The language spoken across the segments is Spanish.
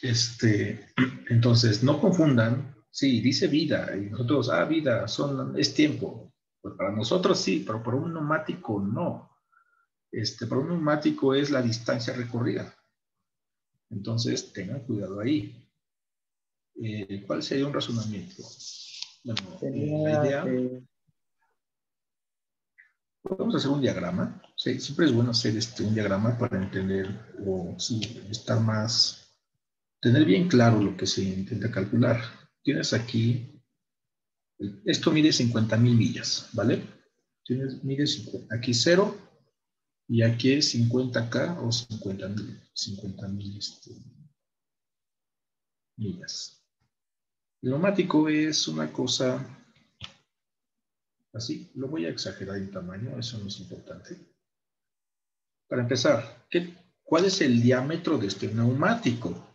Entonces, no confundan. Sí, dice vida, y nosotros, vida, es tiempo. Pues para nosotros sí, pero para un neumático no. Para un neumático es la distancia recorrida. Entonces, tengan cuidado ahí. ¿Cuál sería un razonamiento? Bueno, la Tenía idea, vamos a hacer un diagrama. Sí, siempre es bueno hacer un diagrama para entender o sí, estar más, tener bien claro lo que se intenta calcular. Tienes aquí, esto mide 50,000 millas, ¿vale? Mide 50, aquí 0 y aquí es 50K o 50,000 millas. El neumático es una cosa así, lo voy a exagerar en tamaño, eso no es importante. Para empezar, ¿cuál es el diámetro de este neumático?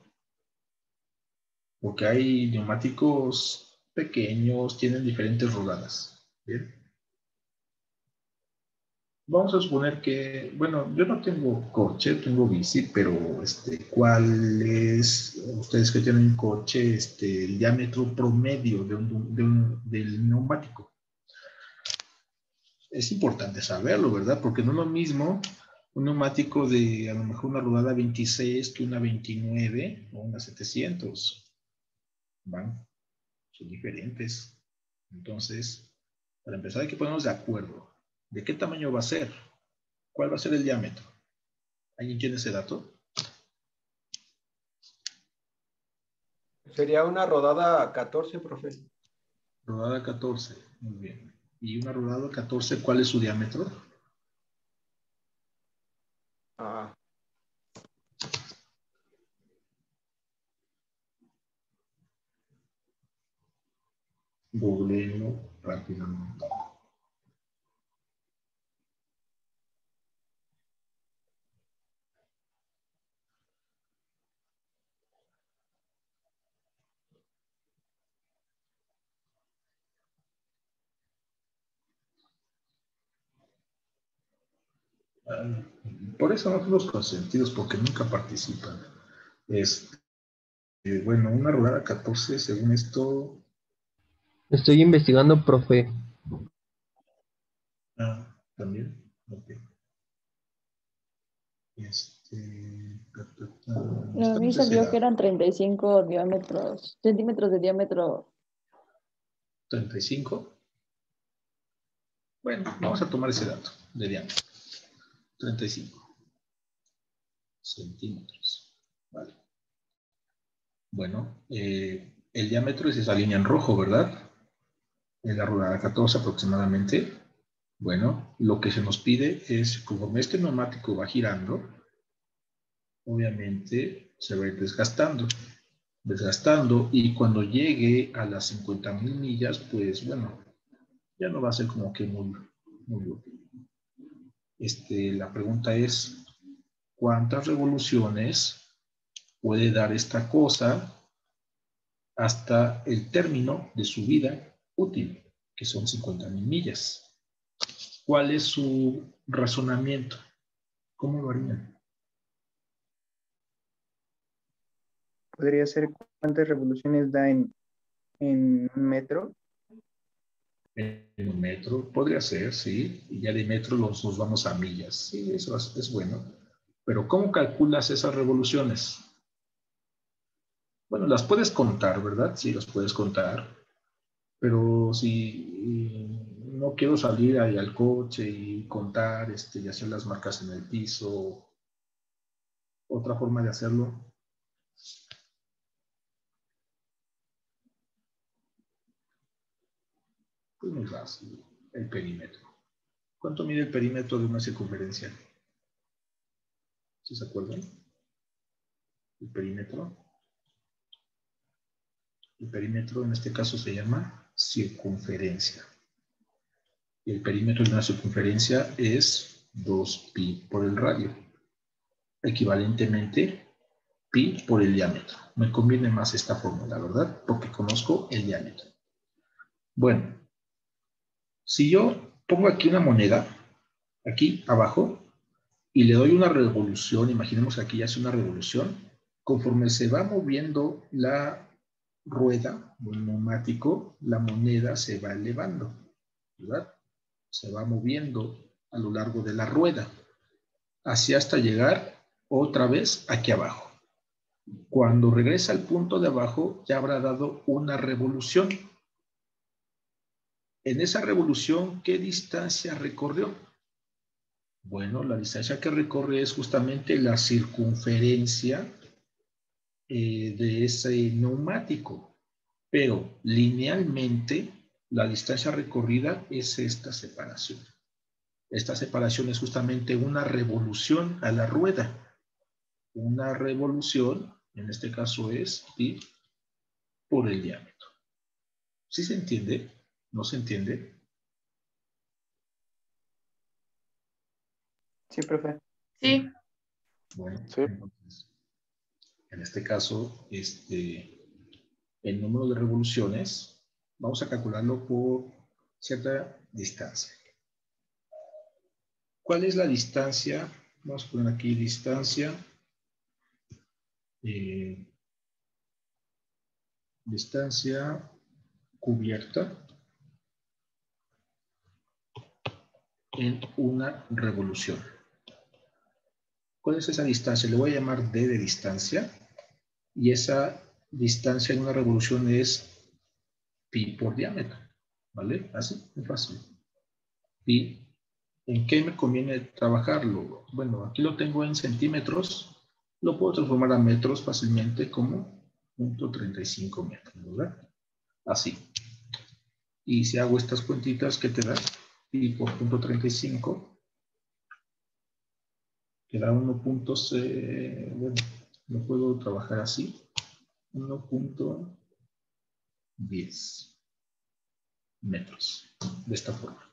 Porque hay neumáticos pequeños, tienen diferentes rodadas. ¿Bien? Vamos a suponer que, bueno, yo no tengo coche, tengo bici, pero ¿cuál es, ustedes que tienen un coche, el diámetro promedio del neumático? Es importante saberlo, ¿verdad? Porque no es lo mismo un neumático de a lo mejor una rodada 26 que una 29 o una 700. Van, son diferentes. Entonces, para empezar hay que ponernos de acuerdo. ¿De qué tamaño va a ser? ¿Cuál va a ser el diámetro? ¿Alguien tiene ese dato? sería una rodada 14, profe. Rodada 14, muy bien. ¿Y una rodada 14, cuál es su diámetro? Ah, Googleenlo rápidamente. Por eso no son los consentidos, porque nunca participan. Bueno, una rodada 14, según esto. Estoy investigando, profe. También. Ok. A mí Necesitamos ese salió que dato. eran 35 centímetros de diámetro. 35. Bueno, vamos a tomar ese dato de diámetro. 35 centímetros. Vale. Bueno, el diámetro es esa línea en rojo, ¿verdad? En la rodada 14 aproximadamente. Bueno, lo que se nos pide es, conforme este neumático va girando, obviamente se va a ir desgastando y cuando llegue a las 50,000 millas, pues bueno, ya no va a ser como que muy útil. La pregunta es, ¿cuántas revoluciones puede dar esta cosa hasta el término de su vida útil, que son 50,000 millas? ¿Cuál es su razonamiento? ¿Cómo lo harían? Podría ser cuántas revoluciones da en un metro. En un metro, podría ser, sí, y ya de metro nos vamos a millas, sí, eso es bueno. Pero ¿cómo calculas esas revoluciones? Bueno, las puedes contar, ¿verdad? Sí, las puedes contar, pero si no quiero salir ahí al coche y contar, y hacer las marcas en el piso, otra forma de hacerlo. Pues muy fácil, el perímetro. ¿Cuánto mide el perímetro de una circunferencia? ¿Sí se acuerdan? El perímetro. El perímetro en este caso se llama circunferencia. Y el perímetro de una circunferencia es 2pi por el radio. Equivalentemente, pi por el diámetro. Me conviene más esta fórmula, ¿verdad? Porque conozco el diámetro. Bueno, si yo pongo aquí una moneda, aquí abajo, y le doy una revolución, imaginemos que aquí ya hace una revolución, Conforme se va moviendo la rueda, el neumático, la moneda se va elevando, ¿verdad? Se va moviendo a lo largo de la rueda, así hasta llegar otra vez aquí abajo. Cuando regresa al punto de abajo, ya habrá dado una revolución. En esa revolución, ¿qué distancia recorrió? Bueno, la distancia que recorre es justamente la circunferencia de ese neumático, pero linealmente la distancia recorrida es esta separación. Esta separación es justamente una revolución a la rueda. Una revolución, en este caso es pi por el diámetro. ¿Sí se entiende? ¿No se entiende? Sí, profe. Sí. Bueno, Sí. entonces, en este caso, el número de revoluciones, vamos a calcularlo por cierta distancia. ¿Cuál es la distancia? Vamos a poner aquí distancia. Distancia cubierta en una revolución. ¿Cuál es esa distancia? Le voy a llamar D de distancia. Y esa distancia en una revolución es pi por diámetro. ¿Vale? Así, muy fácil. Pi. ¿En qué me conviene trabajarlo? Bueno, aquí lo tengo en centímetros. Lo puedo transformar a metros fácilmente como 0.35 metros, ¿verdad? Así. Y si hago estas cuentitas, ¿qué te da? Pi por 0.35 que da 1. Bueno, lo puedo trabajar así. 1.10 metros. De esta forma.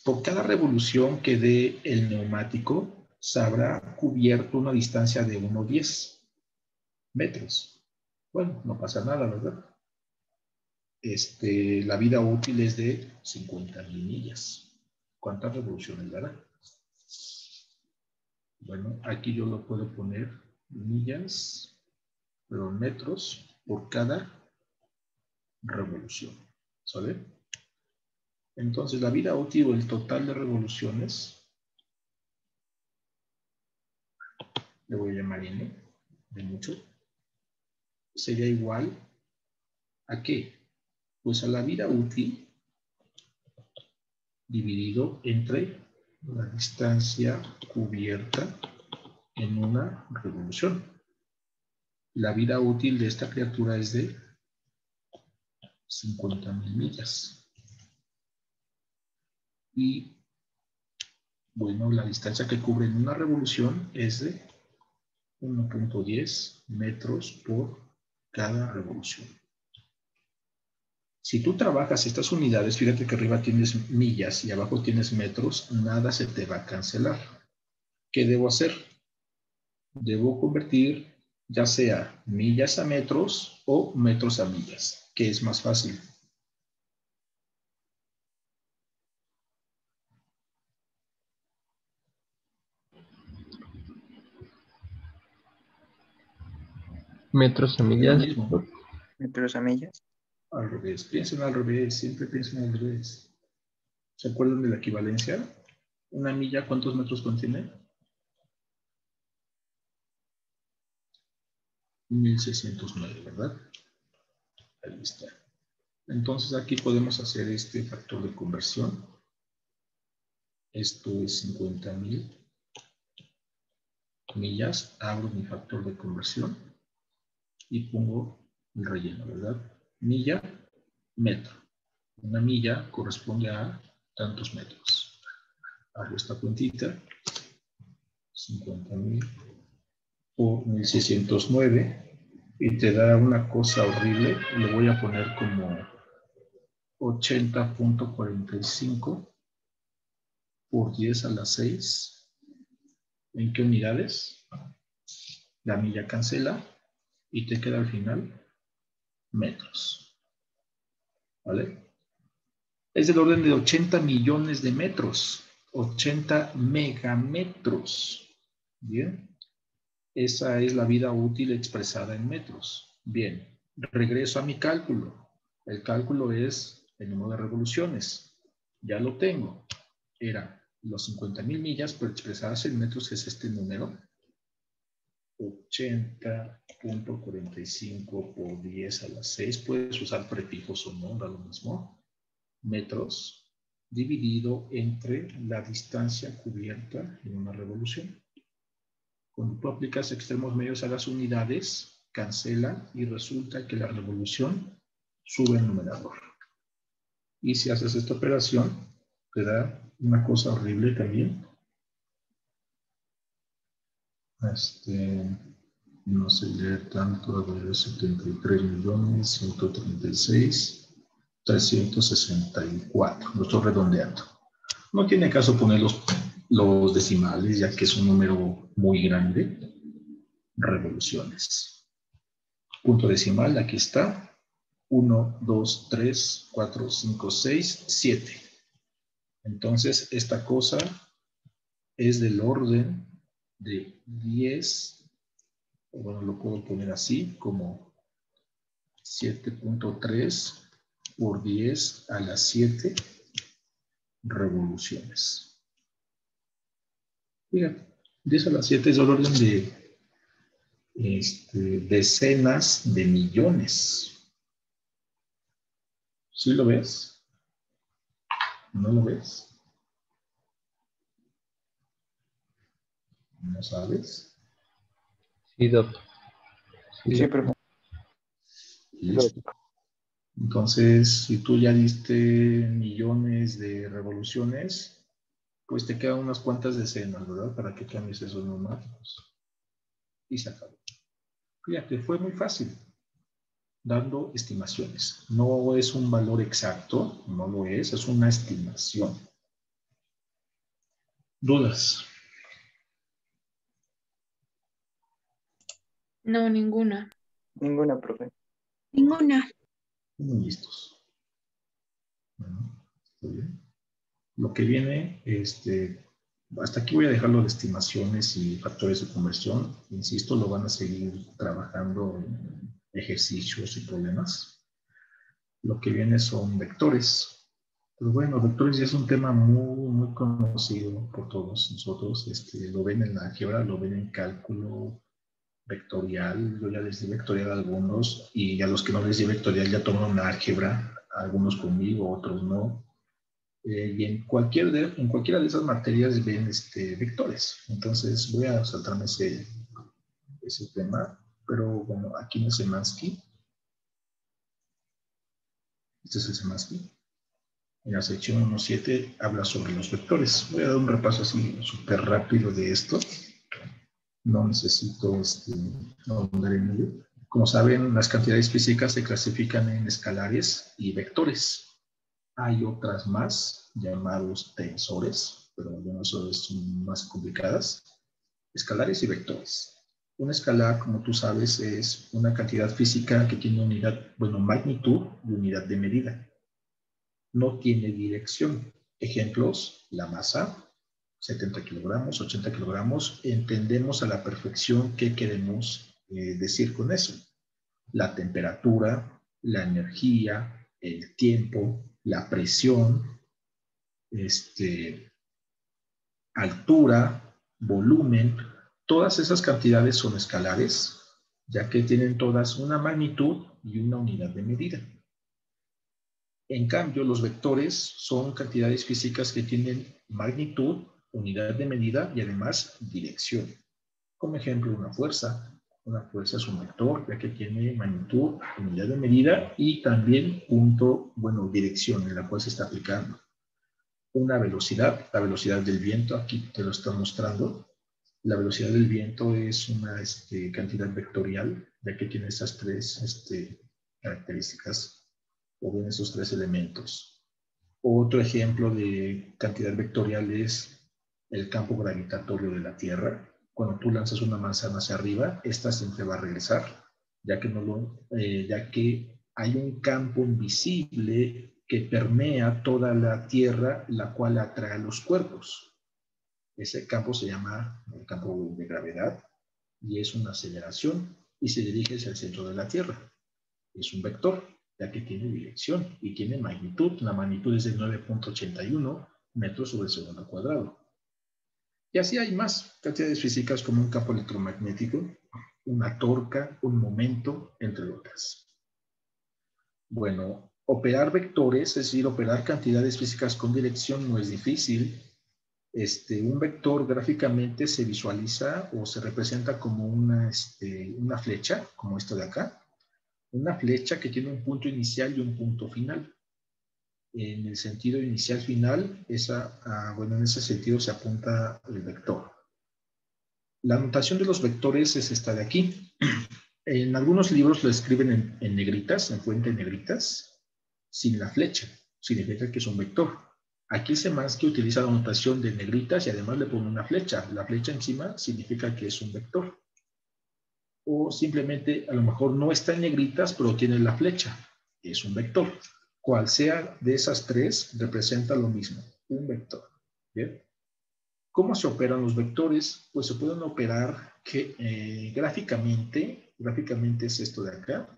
Por cada revolución que dé el neumático, se habrá cubierto una distancia de 1.10 metros. Bueno, no pasa nada, ¿verdad? La vida útil es de 50.000 millas. ¿Cuántas revoluciones dará? Bueno, aquí yo lo puedo poner millas, pero metros por cada revolución. ¿Sale? Entonces, la vida útil o el total de revoluciones, le voy a llamar N, de mucho, sería igual ¿a qué? Pues a la vida útil dividido entre la distancia cubierta en una revolución. La vida útil de esta criatura es de 50.000 millas. Y, bueno, la distancia que cubre en una revolución es de 1.10 metros por cada revolución. Si tú trabajas estas unidades, fíjate que arriba tienes millas y abajo tienes metros, nada se te va a cancelar. ¿Qué debo hacer? Debo convertir ya sea millas a metros o metros a millas, que es más fácil. Metros a Es lo millas. mismo. Metros a millas. Al revés. Piensen al revés. Siempre piensen al revés. ¿Se acuerdan de la equivalencia? Una milla, ¿cuántos metros contiene? 1609, ¿verdad? Ahí está. Entonces aquí podemos hacer este factor de conversión. Esto es 50.000 millas. Abro mi factor de conversión y pongo el relleno, ¿verdad? Milla, metro. Una milla corresponde a tantos metros. Hago esta cuentita. 50.000 por 1609 y te da una cosa horrible. Le voy a poner como 80.45 por 10 a la 6. ¿En qué unidades? La milla cancela y te queda al final metros. ¿Vale? Es del orden de 80 millones de metros. 80 megametros. Bien. Esa es la vida útil expresada en metros. Bien, regreso a mi cálculo. El cálculo es el número de revoluciones. Ya lo tengo. Era los 50,000 millas, pero expresadas en metros es este número. 80.45 por 10 a la 6. Puedes usar prefijos o no, da lo mismo. Metros dividido entre la distancia cubierta en una revolución. Cuando tú aplicas extremos medios a las unidades, cancela y resulta que la revolución sube el numerador. Y si haces esta operación, te da una cosa horrible también. No sé leer tanto, de 73.136.364. Lo estoy redondeando. No tiene caso poner los decimales, ya que es un número muy grande. Revoluciones. Punto decimal, aquí está. 1, 2, 3, 4, 5, 6, 7. Entonces, esta cosa es del orden de 10, bueno, lo puedo poner así, como 7.3 por 10 a las 7 revoluciones. Fíjate, 10 a las 7 es el orden de decenas de millones. ¿Sí lo ves? ¿No lo ves? ¿No sabes? Sí, Doc. Sí, profe. Listo. Entonces, si tú ya diste millones de revoluciones, pues te quedan unas cuantas decenas, ¿verdad? Para que cambies esos neumáticos. Y se acabó. Fíjate, fue muy fácil. Dando estimaciones. No es un valor exacto, no lo es una estimación. ¿Dudas? No, ninguna. Ninguna, profe. Ninguna. Muy listos. Bueno, está bien. Lo que viene, hasta aquí voy a dejarlo de estimaciones y factores de conversión. Insisto, lo van a seguir trabajando en ejercicios y problemas. Lo que viene son vectores. Pero bueno, vectores ya es un tema muy, muy conocido por todos nosotros. Lo ven en la álgebra, lo ven en cálculo vectorial. Yo ya les di vectorial a algunos y a los que no les di vectorial ya tomaron álgebra, algunos conmigo, otros no. Y en cualquiera de esas materias ven vectores. Entonces voy a saltarme ese tema. Pero bueno, aquí en el Semansky, este es el Semansky. En la sección 1.7 habla sobre los vectores. Voy a dar un repaso así súper rápido de esto. No necesito ahondar en ello. Como saben, las cantidades físicas se clasifican en escalares y vectores. Hay otras más, llamados tensores, pero bueno, eso son más complicadas. Escalares y vectores. Un escalar, como tú sabes, es una cantidad física que tiene magnitud y unidad de medida. No tiene dirección. Ejemplos, la masa, 70 kilogramos, 80 kilogramos. Entendemos a la perfección qué queremos decir con eso. La temperatura, la energía, el tiempo, la presión, altura, volumen. Todas esas cantidades son escalares, ya que tienen todas una magnitud y una unidad de medida. En cambio, los vectores son cantidades físicas que tienen magnitud, unidad de medida y además dirección. Como ejemplo, una fuerza. Una fuerza es un vector, ya que tiene magnitud, unidad de medida y también dirección en la cual se está aplicando. Una velocidad, la velocidad del viento, aquí te lo está mostrando. La velocidad del viento es una cantidad vectorial, ya que tiene esas tres características, o bien esos tres elementos. Otro ejemplo de cantidad vectorial es el campo gravitatorio de la Tierra. Cuando tú lanzas una manzana hacia arriba, esta siempre va a regresar, ya que hay un campo invisible que permea toda la Tierra, la cual atrae a los cuerpos. Ese campo se llama el campo de gravedad. y es una aceleración y se dirige hacia el centro de la Tierra. Es un vector, ya que tiene dirección y tiene magnitud. La magnitud es de 9.81 metros sobre segundo al cuadrado. Y así hay más cantidades físicas como un campo electromagnético, una torca, un momento, entre otras. Bueno, operar vectores, es decir, operar cantidades físicas con dirección no es difícil. Un vector gráficamente se visualiza o se representa como una flecha, como esta de acá. Una flecha que tiene un punto inicial y un punto final. En el sentido inicial-final, en ese sentido se apunta el vector. La notación de los vectores es esta de aquí. En algunos libros lo escriben en negritas, en fuente en negritas, sin la flecha. Significa que es un vector. Aquí el que utiliza la notación de negritas y además le pone una flecha. La flecha encima significa que es un vector. O simplemente a lo mejor no está en negritas, pero tiene la flecha. Es un vector. Cual sea de esas tres, representa lo mismo, un vector. ¿Bien? ¿Cómo se operan los vectores? Pues se pueden operar gráficamente es esto de acá.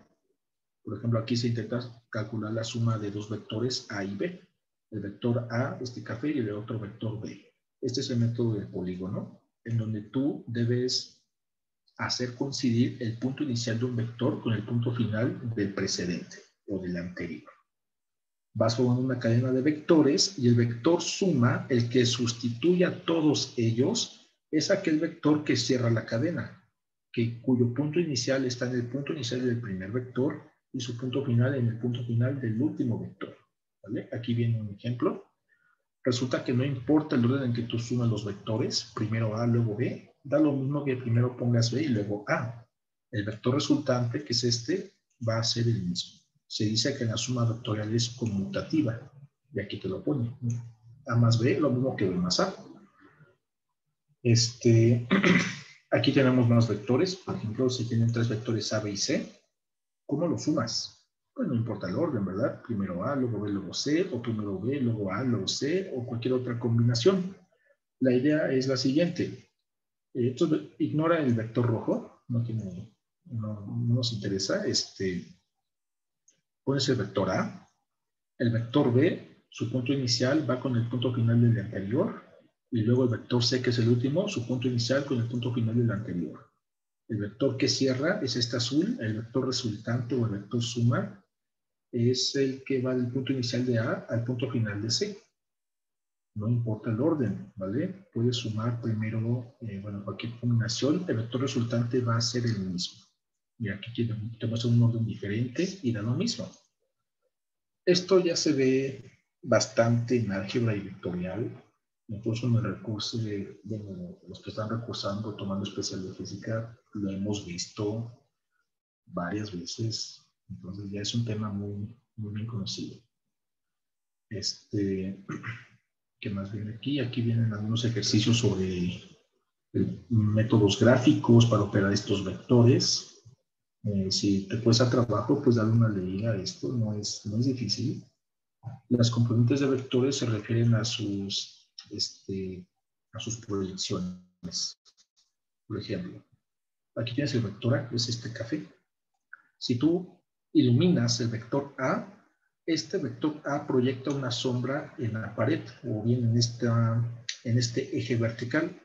Por ejemplo, aquí se intenta calcular la suma de dos vectores A y B. El vector A, este café, y el otro vector B. Este es el método del polígono, en donde tú debes hacer coincidir el punto inicial de un vector con el punto final del precedente o del anterior. Vas formando una cadena de vectores y el vector suma, el que sustituye a todos ellos, es aquel vector que cierra la cadena, cuyo punto inicial está en el punto inicial del primer vector y su punto final en el punto final del último vector. ¿Vale? Aquí viene un ejemplo. Resulta que no importa el orden en que tú sumas los vectores, primero A, luego B, da lo mismo que primero pongas B y luego A. El vector resultante, que es este, va a ser el mismo. Se dice que la suma vectorial es conmutativa, y aquí te lo pone. A más B, lo mismo que B más A. Aquí tenemos más vectores. Por ejemplo, si tienen tres vectores A, B y C, ¿cómo los sumas? Pues no importa el orden, ¿verdad? Primero A, luego B, luego C, o primero B, luego A, luego C, o cualquier otra combinación. La idea es la siguiente. Entonces, ignora el vector rojo, no nos interesa. Pones el vector A, el vector B, su punto inicial va con el punto final del anterior, y luego el vector C, que es el último, su punto inicial con el punto final del anterior. El vector que cierra es este azul, el vector resultante o el vector suma es el que va del punto inicial de A al punto final de C. No importa el orden, ¿vale? Puedes sumar primero, cualquier combinación, el vector resultante va a ser el mismo. Y aquí te muestra un orden diferente y da lo mismo. Esto ya se ve bastante en álgebra y vectorial. Incluso en el recurso los que están recursando, tomando especial de física, lo hemos visto varias veces. Entonces ya es un tema muy, muy bien conocido. ¿Qué más viene aquí? Aquí vienen algunos ejercicios sobre métodos gráficos para operar estos vectores. Si te cuesta trabajo, pues darle una leída a esto, no es difícil. Las componentes de vectores se refieren a sus proyecciones. Por ejemplo, aquí tienes el vector A, que es este café. Si tú iluminas el vector A, este vector A proyecta una sombra en la pared o bien en este eje vertical.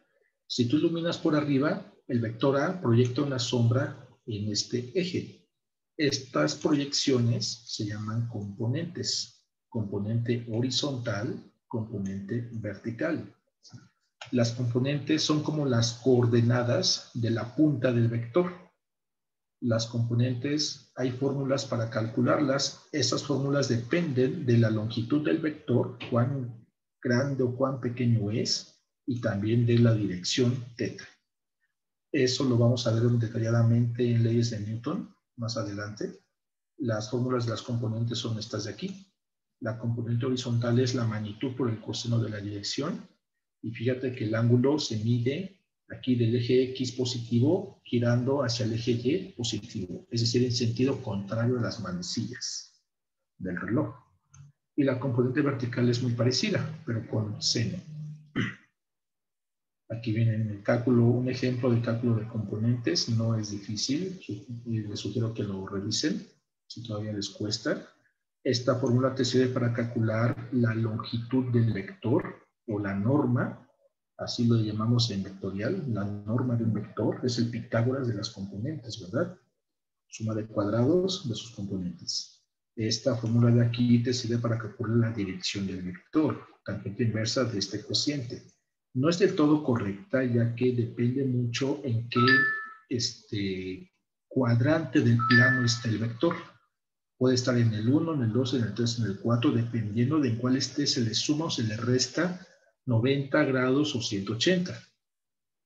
Si tú iluminas por arriba, el vector A proyecta una sombra en este eje. Estas proyecciones se llaman componentes. Componente horizontal, componente vertical. Las componentes son como las coordenadas de la punta del vector. Las componentes, hay fórmulas para calcularlas. Esas fórmulas dependen de la longitud del vector, cuán grande o cuán pequeño es, y también de la dirección θ. Eso lo vamos a ver detalladamente en leyes de Newton más adelante. Las fórmulas de las componentes son estas de aquí. La componente horizontal es la magnitud por el coseno de la dirección. Y fíjate que el ángulo se mide aquí del eje X positivo girando hacia el eje Y positivo, es decir, en sentido contrario a las manecillas del reloj. Y la componente vertical es muy parecida, pero con seno. Aquí viene el cálculo, un ejemplo de cálculo de componentes, no es difícil, les sugiero que lo revisen, si todavía les cuesta. Esta fórmula te sirve para calcular la longitud del vector o la norma, así lo llamamos en vectorial, la norma de un vector es el Pitágoras de las componentes, ¿verdad? Suma de cuadrados de sus componentes. Esta fórmula de aquí te sirve para calcular la dirección del vector, tangente inversa de este cociente. No es del todo correcta, ya que depende mucho en qué cuadrante del plano está el vector. Puede estar en el 1, en el 2, en el 3, en el 4, dependiendo de en cuál esté, se le suma o se le resta 90 grados o 180.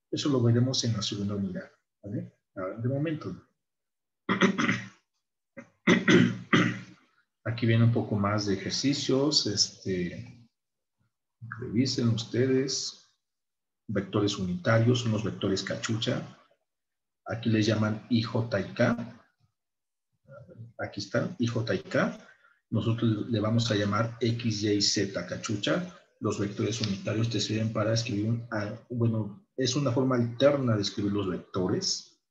Eso lo veremos en la segunda unidad, ¿vale? Ahora, de momento no. Aquí viene un poco más de ejercicios. Revisen ustedes. Vectores unitarios, son los vectores cachucha. Aquí les llaman IJ y K. Aquí está, IJ y K. Nosotros le vamos a llamar X, Y, Z cachucha. Los vectores unitarios te sirven para escribir, bueno, es una forma alterna de escribir los vectores.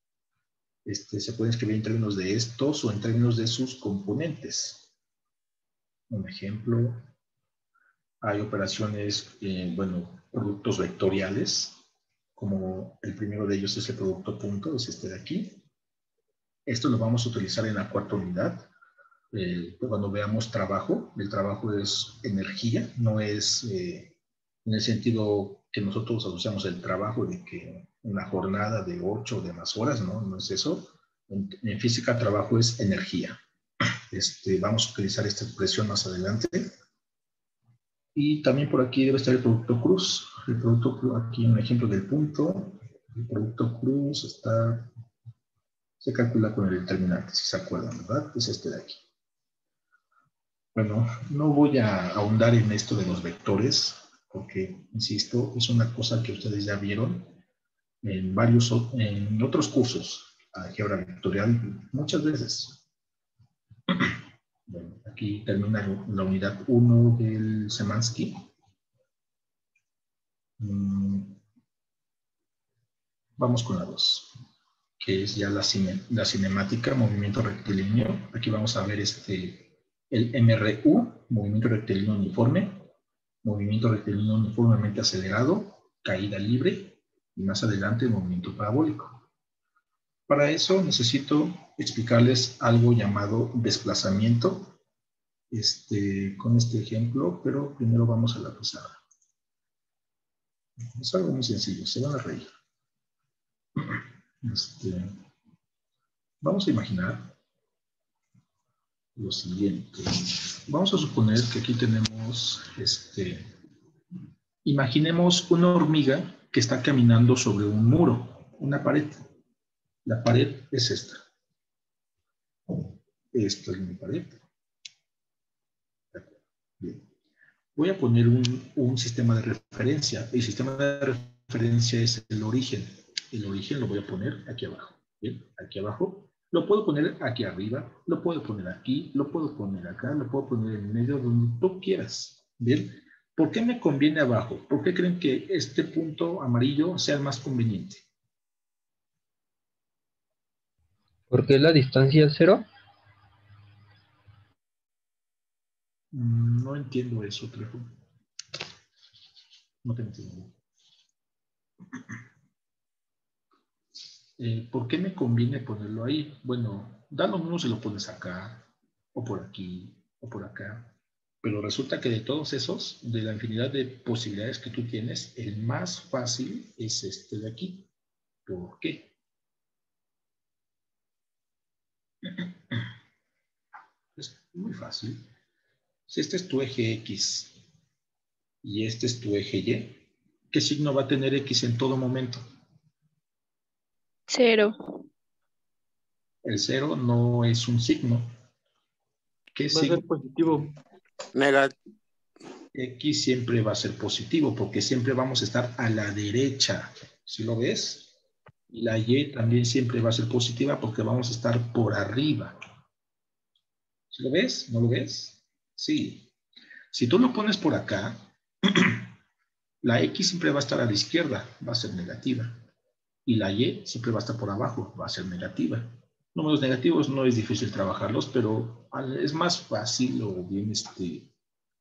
Se puede escribir en términos de estos o en términos de sus componentes. Un ejemplo, hay operaciones, bueno, productos vectoriales, como el primero de ellos es el producto punto, es este de aquí. Esto lo vamos a utilizar en la cuarta unidad. Cuando veamos trabajo, el trabajo es energía, no es en el sentido que nosotros asociamos el trabajo de que una jornada de 8 o de más horas, ¿no? No es eso. En física, trabajo es energía. Vamos a utilizar esta expresión más adelante. Y también por aquí debe estar el producto cruz. El producto cruz, aquí un ejemplo del punto. El producto cruz se calcula con el determinante, si se acuerdan, ¿verdad? Es este de aquí. Bueno, no voy a ahondar en esto de los vectores, porque, insisto, es una cosa que ustedes ya vieron en otros cursos, álgebra vectorial, muchas veces. Bueno, aquí termina la unidad 1 del Szymanski. Vamos con la 2, que es ya la cinemática, movimiento rectilíneo. Aquí vamos a ver el MRU, movimiento rectilíneo uniforme, movimiento rectilíneo uniformemente acelerado, caída libre, y más adelante movimiento parabólico. Para eso necesito explicarles algo llamado desplazamiento, con este ejemplo, pero primero vamos a la pizarra. Es algo muy sencillo, se van a reír. Vamos a imaginar lo siguiente. Vamos a suponer que aquí tenemos, imaginemos una hormiga que está caminando sobre un muro, una pared. La pared es esta. Esta es mi pared. Bien. Voy a poner un sistema de referencia. El sistema de referencia es el origen. El origen lo voy a poner aquí abajo. Bien, aquí abajo. Lo puedo poner aquí arriba, lo puedo poner aquí, lo puedo poner acá, lo puedo poner en medio, donde tú quieras. Bien. ¿Por qué me conviene abajo? ¿Por qué creen que este punto amarillo sea el más conveniente? ¿Por qué la distancia es 0? No entiendo eso, Trejo. No te entiendo. ¿Por qué me conviene ponerlo ahí? Bueno, da lo mismo si lo pones acá, o por aquí, o por acá. Pero resulta que de todos esos, de la infinidad de posibilidades que tú tienes, el más fácil es este de aquí. ¿Por qué? Es muy fácil. Si este es tu eje X y este es tu eje Y, ¿qué signo va a tener X en todo momento? 0. El 0 no es un signo. ¿Qué Va a signo? ser positivo. X siempre va a ser positivo porque siempre vamos a estar a la derecha. ¿Sí lo ves? Y la Y también siempre va a ser positiva porque vamos a estar por arriba. ¿Sí lo ves? ¿No lo ves? Sí. Si tú lo pones por acá, La X siempre va a estar a la izquierda, va a ser negativa. Y la Y siempre va a estar por abajo, va a ser negativa. Números negativos no es difícil trabajarlos, pero es más fácil o bien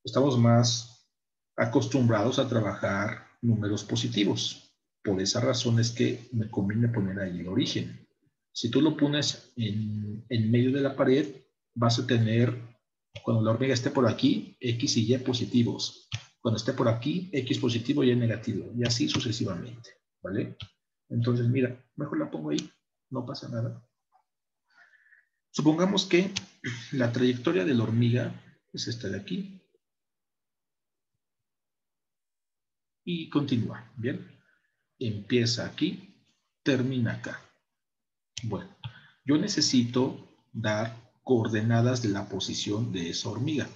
estamos más acostumbrados a trabajar números positivos. Por esa razón es que me conviene poner ahí el origen. Si tú lo pones en medio de la pared, vas a tener, cuando la hormiga esté por aquí, X y Y positivos. Cuando esté por aquí, X positivo y Y negativo. Y así sucesivamente, ¿vale? Entonces, mira, mejor la pongo ahí, no pasa nada. Supongamos que la trayectoria de la hormiga es esta de aquí. Y continúa, ¿bien? Empieza aquí, termina acá. Bueno, yo necesito dar coordenadas de la posición de esa hormiga.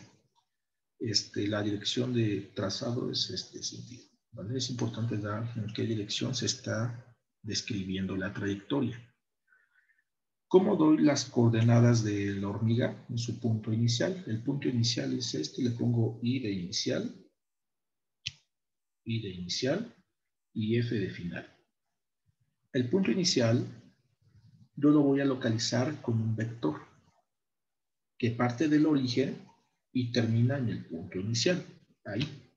La dirección de trazado es este sentido, ¿vale? Es importante dar en qué dirección se está describiendo la trayectoria. ¿Cómo doy las coordenadas de la hormiga en su punto inicial? El punto inicial es este, le pongo I de inicial y F de final. El punto inicial yo lo voy a localizar con un vector que parte del origen y termina en el punto inicial. Ahí.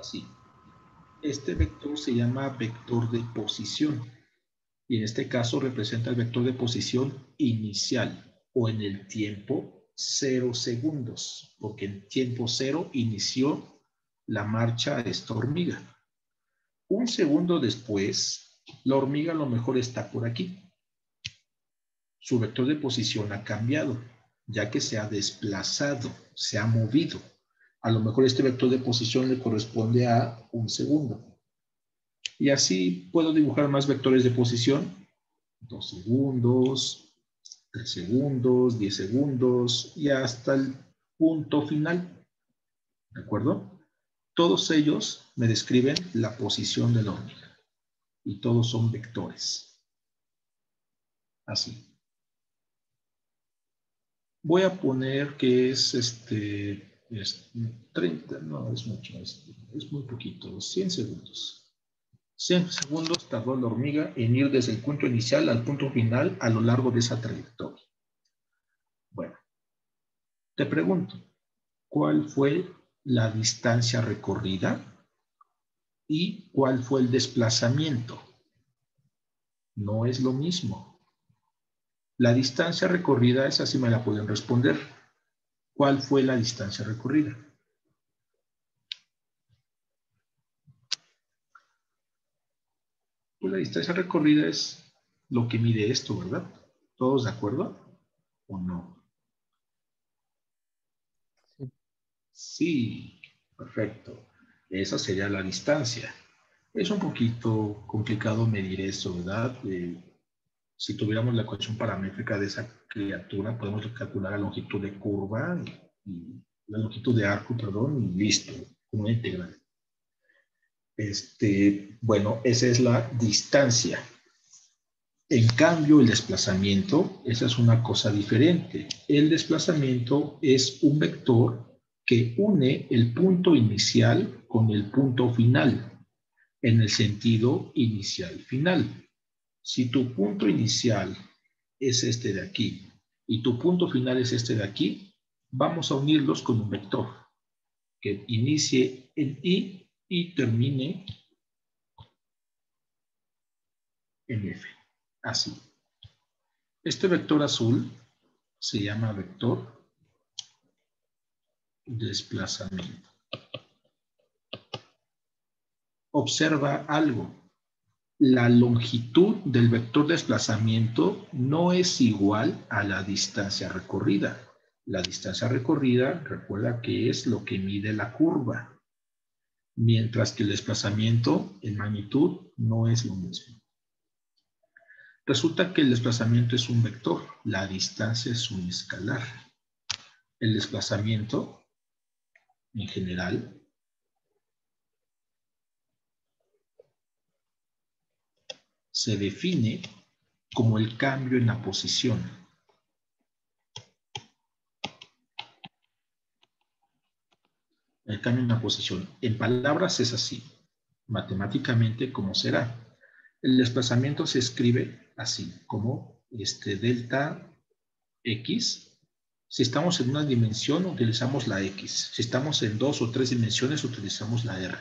Así. Este vector se llama vector de posición. Y en este caso representa el vector de posición inicial o en el tiempo 0 segundos, porque en tiempo 0 inició la marcha a esta hormiga. Un segundo después, la hormiga a lo mejor está por aquí. Su vector de posición ha cambiado, ya que se ha desplazado, se ha movido. A lo mejor este vector de posición le corresponde a un segundo. Y así puedo dibujar más vectores de posición. 2 segundos, 3 segundos, 10 segundos y hasta el punto final. ¿De acuerdo? Todos ellos me describen la posición de la hormiga. Y todos son vectores. Así. Voy a poner que es 30, no es mucho, es muy poquito, 100 segundos. 100 segundos tardó la hormiga en ir desde el punto inicial al punto final a lo largo de esa trayectoria. Bueno, te pregunto, ¿cuál fue la distancia recorrida y cuál fue el desplazamiento? No es lo mismo. La distancia recorrida, esa sí me la pueden responder. ¿Cuál fue la distancia recorrida? Pues la distancia recorrida es lo que mide esto, ¿verdad? ¿Todos de acuerdo? ¿O no? Sí, perfecto. Esa sería la distancia. Es un poquito complicado medir eso, ¿verdad? Si tuviéramos la ecuación paramétrica de esa criatura, podemos calcular la longitud de curva y la longitud de arco, perdón, y listo, como una integral. Bueno, esa es la distancia. En cambio, el desplazamiento, esa es una cosa diferente. El desplazamiento es un vector que une el punto inicial con el punto final, en el sentido inicial-final. Si tu punto inicial es este de aquí y tu punto final es este de aquí, vamos a unirlos con un vector que inicie en I y termine en F. Así. Este vector azul se llama vector desplazamiento. Observa algo. La longitud del vector desplazamiento no es igual a la distancia recorrida. La distancia recorrida, recuerda que es lo que mide la curva, mientras que el desplazamiento en magnitud no es lo mismo. Resulta que el desplazamiento es un vector, la distancia es un escalar. El desplazamiento, en general, se define como el cambio en la posición. El cambio en la posición. En palabras es así. Matemáticamente, ¿cómo será? El desplazamiento se escribe así, como delta X. Si estamos en una dimensión, utilizamos la X. Si estamos en 2 o 3 dimensiones, utilizamos la R.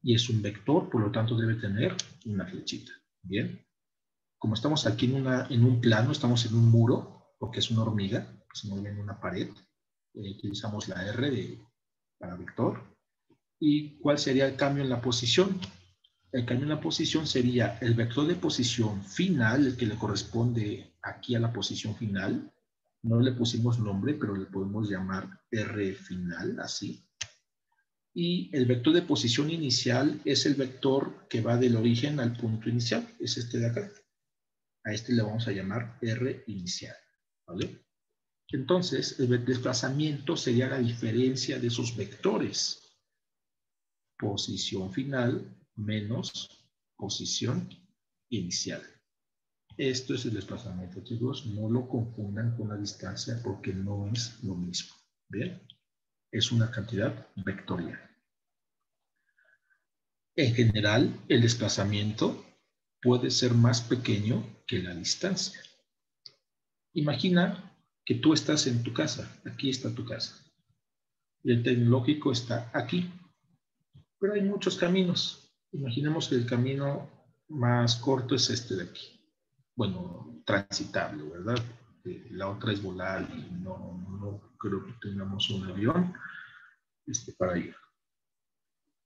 Y es un vector, por lo tanto debe tener una flechita. Bien. Como estamos aquí en un plano, estamos en un muro, porque es una hormiga, que se mueve en una pared, utilizamos la R para vector. ¿Y cuál sería el cambio en la posición? El cambio en la posición sería el vector de posición final, el que le corresponde aquí a la posición final. No le pusimos nombre, pero le podemos llamar R final, así. Y el vector de posición inicial es el vector que va del origen al punto inicial. Es este de acá. A este le vamos a llamar R inicial. ¿Vale? Entonces, el desplazamiento sería la diferencia de esos vectores. Posición final menos posición inicial. Esto es el desplazamiento, chicos. No lo confundan con la distancia porque no es lo mismo. ¿Bien? Es una cantidad vectorial. En general, el desplazamiento puede ser más pequeño que la distancia. Imagina que tú estás en tu casa. Aquí está tu casa. Y el tecnológico está aquí. Pero hay muchos caminos. Imaginemos que el camino más corto es este de aquí. Bueno, transitable, ¿verdad? La otra es volar y no creo que tengamos un avión para ir.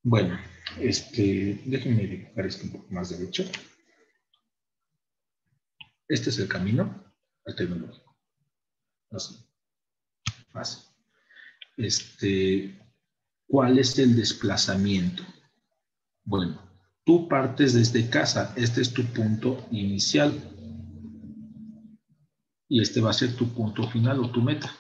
Bueno, déjenme dibujar esto un poco más derecho. Este es el camino al tecnológico. Así. Fácil. ¿Cuál es el desplazamiento? Bueno, tú partes desde casa. Este es tu punto inicial. Y este va a ser tu punto final o tu meta.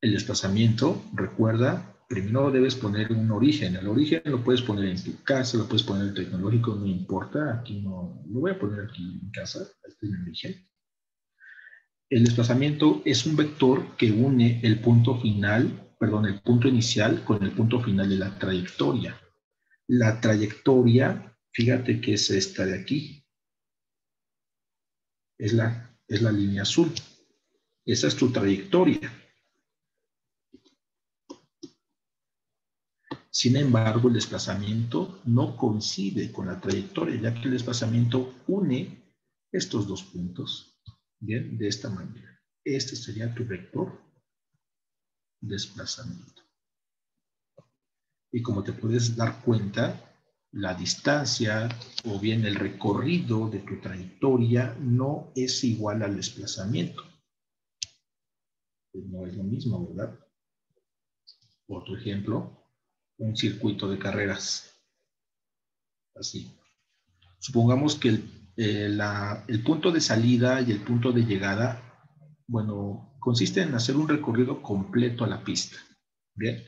El desplazamiento, recuerda, primero debes poner un origen. El origen lo puedes poner en tu casa, lo puedes poner en el tecnológico, no importa. Aquí no, lo voy a poner aquí en casa. Este es el origen. El desplazamiento es un vector que une el punto final, perdón, el punto inicial con el punto final de la trayectoria. La trayectoria, fíjate que es esta de aquí. Es la línea azul. Esa es tu trayectoria. Sin embargo, el desplazamiento no coincide con la trayectoria, ya que el desplazamiento une estos dos puntos. Bien, de esta manera. Este sería tu vector desplazamiento. Y como te puedes dar cuenta, la distancia o bien el recorrido de tu trayectoria no es igual al desplazamiento. No es lo mismo, ¿verdad? Otro ejemplo, un circuito de carreras. Así. Supongamos que el punto de salida y el punto de llegada, bueno, consiste en hacer un recorrido completo a la pista. Bien.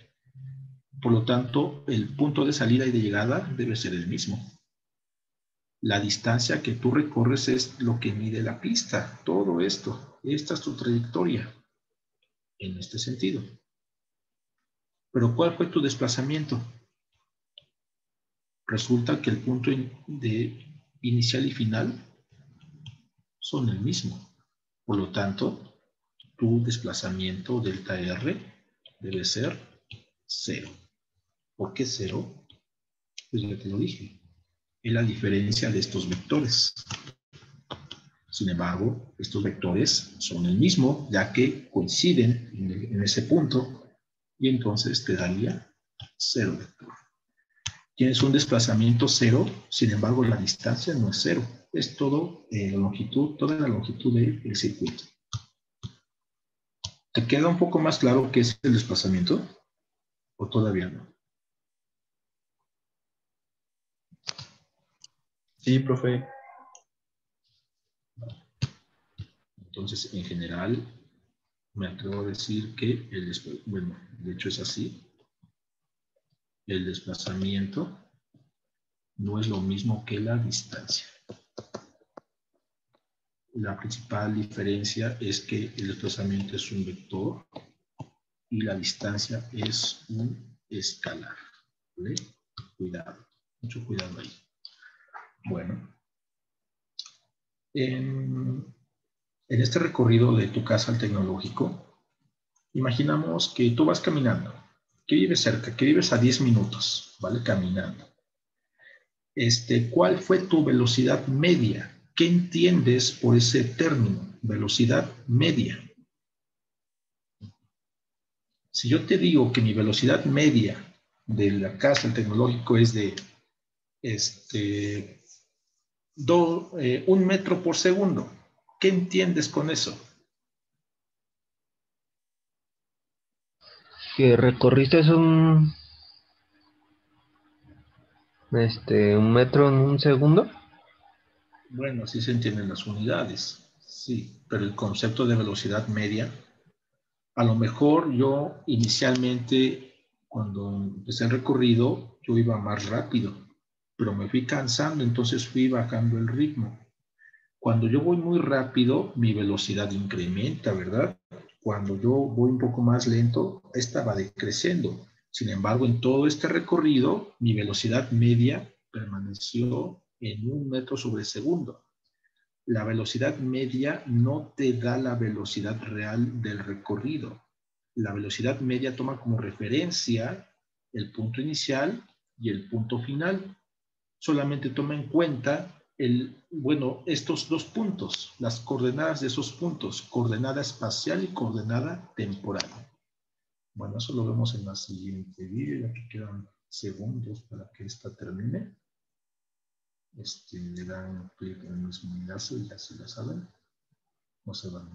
Por lo tanto, el punto de salida y de llegada debe ser el mismo. La distancia que tú recorres es lo que mide la pista. Todo esto. Esta es tu trayectoria. En este sentido. Pero ¿cuál fue tu desplazamiento? Resulta que el punto de inicial y final son el mismo. Por lo tanto, tu desplazamiento delta R debe ser 0. ¿Por qué 0? Pues ya te lo dije. Es la diferencia de estos vectores. Sin embargo, estos vectores son el mismo, ya que coinciden en ese punto, y entonces te daría 0 vector. Tienes un desplazamiento 0, sin embargo la distancia no es 0. Es todo toda la longitud del circuito. ¿Te queda un poco más claro qué es el desplazamiento? ¿O todavía no? Sí, profe. Entonces, en general, me atrevo a decir que bueno, de hecho es así. El desplazamiento no es lo mismo que la distancia. La principal diferencia es que el desplazamiento es un vector y la distancia es un escalar. ¿Vale? Cuidado, mucho cuidado ahí. Bueno, en este recorrido de tu casa al tecnológico, imaginamos que tú vas caminando, que vives cerca, que vives a 10 minutos, ¿vale? Caminando. ¿Cuál fue tu velocidad media? ¿Qué entiendes por ese término? Velocidad media. Si yo te digo que mi velocidad media de la casa al tecnológico es de 1 metro por segundo, ¿qué entiendes con eso? Que recorriste un metro en un segundo. Bueno, así se entienden las unidades, sí, pero el concepto de velocidad media, a lo mejor yo inicialmente, cuando empecé el recorrido, yo iba más rápido, pero me fui cansando, entonces fui bajando el ritmo. Cuando yo voy muy rápido, mi velocidad incrementa, ¿verdad? Cuando yo voy un poco más lento, esta va decreciendo. Sin embargo, en todo este recorrido, mi velocidad media permaneció en 1 metro sobre segundo. La velocidad media no te da la velocidad real del recorrido. La velocidad media toma como referencia el punto inicial y el punto final. Solamente toma en cuenta estos dos puntos, las coordenadas de esos puntos, coordenada espacial y coordenada temporal. Bueno, eso lo vemos en la siguiente video, ya que quedan segundos para que esta termine. Le dan clic en el mismo enlace y ya se la saben, no se van.